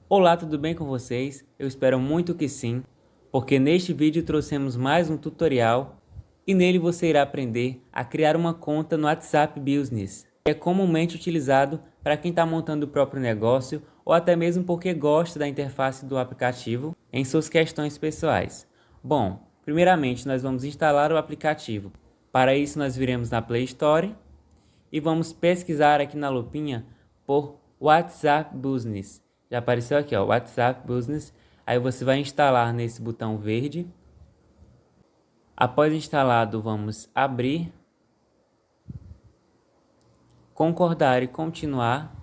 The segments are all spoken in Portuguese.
Olá, tudo bem com vocês? Eu espero muito que sim, porque neste vídeo trouxemos mais um tutorial e nele você irá aprender a criar uma conta no WhatsApp Business. É comumente utilizado para quem está montando o próprio negócio ou até mesmo porque gosta da interface do aplicativo em suas questões pessoais. Bom, primeiramente nós vamos instalar o aplicativo. Para isso nós viremos na Play Store e vamos pesquisar aqui na lupinha por WhatsApp Business. Já apareceu aqui, ó, WhatsApp Business. Aí você vai instalar nesse botão verde. Após instalado, vamos abrir, concordar e continuar.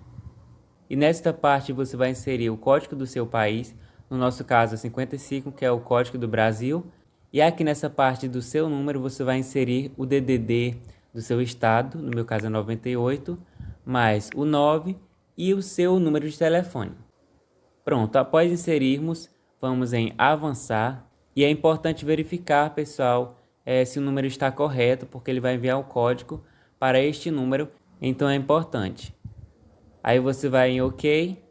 E nesta parte você vai inserir o código do seu país, no nosso caso é 55, que é o código do Brasil. E aqui nessa parte do seu número você vai inserir o DDD do seu estado, no meu caso é 98, mais o 9 e o seu número de telefone. Pronto, após inserirmos, vamos em avançar. E é importante verificar, pessoal, se o número está correto, porque ele vai enviar o código para este número, então é importante. Aí você vai em OK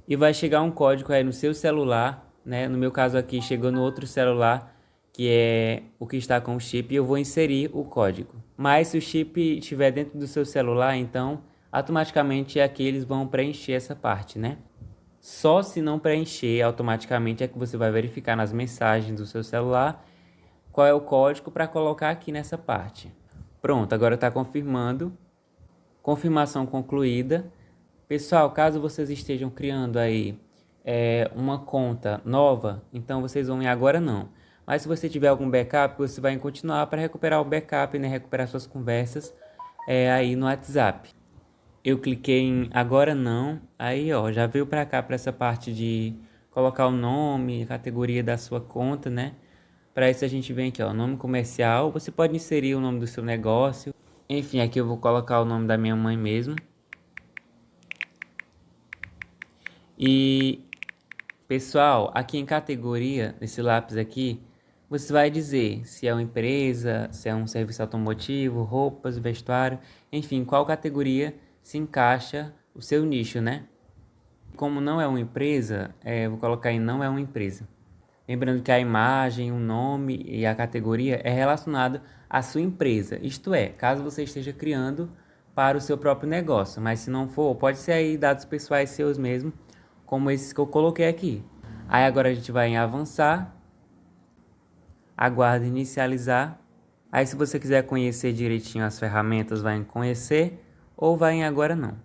e vai chegar um código aí no seu celular, né? No meu caso aqui chegou no outro celular, que é o que está com o chip, e eu vou inserir o código. Mas se o chip estiver dentro do seu celular, então automaticamente aqui eles vão preencher essa parte, né? Só se não preencher automaticamente é que você vai verificar nas mensagens do seu celular qual é o código para colocar aqui nessa parte. Pronto, agora está confirmando. Confirmação concluída. Pessoal, caso vocês estejam criando aí uma conta nova, então vocês vão em agora não. Mas se você tiver algum backup, você vai continuar para recuperar o backup, né? Recuperar suas conversas aí no WhatsApp. Eu cliquei em agora não, aí ó, já veio para cá para essa parte de colocar o nome, a categoria da sua conta, né? Para isso a gente vem aqui ó, nome comercial, você pode inserir o nome do seu negócio. Enfim, aqui eu vou colocar o nome da minha mãe mesmo. E pessoal, aqui em categoria, nesse lápis aqui, você vai dizer se é uma empresa, se é um serviço automotivo, roupas, vestuário, enfim, qual categoria se encaixa o seu nicho, né? Como não é uma empresa, vou colocar em não é uma empresa. Lembrando que a imagem, o nome e a categoria é relacionado à sua empresa. Isto é, caso você esteja criando para o seu próprio negócio. Mas se não for, pode ser aí dados pessoais seus mesmo, como esses que eu coloquei aqui. Aí agora a gente vai em avançar. Aguarde inicializar. Aí se você quiser conhecer direitinho as ferramentas, vai em conhecer ou vai em agora não.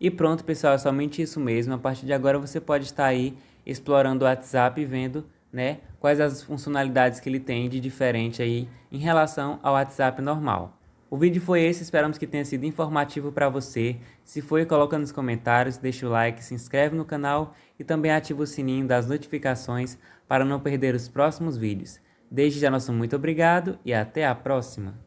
E pronto, pessoal, é somente isso mesmo. A partir de agora você pode estar aí explorando o WhatsApp e vendo, né, quais as funcionalidades que ele tem de diferente aí em relação ao WhatsApp normal. O vídeo foi esse, esperamos que tenha sido informativo para você. Se foi, coloca nos comentários, deixa o like, se inscreve no canal e também ativa o sininho das notificações para não perder os próximos vídeos. Desde já nosso muito obrigado e até a próxima!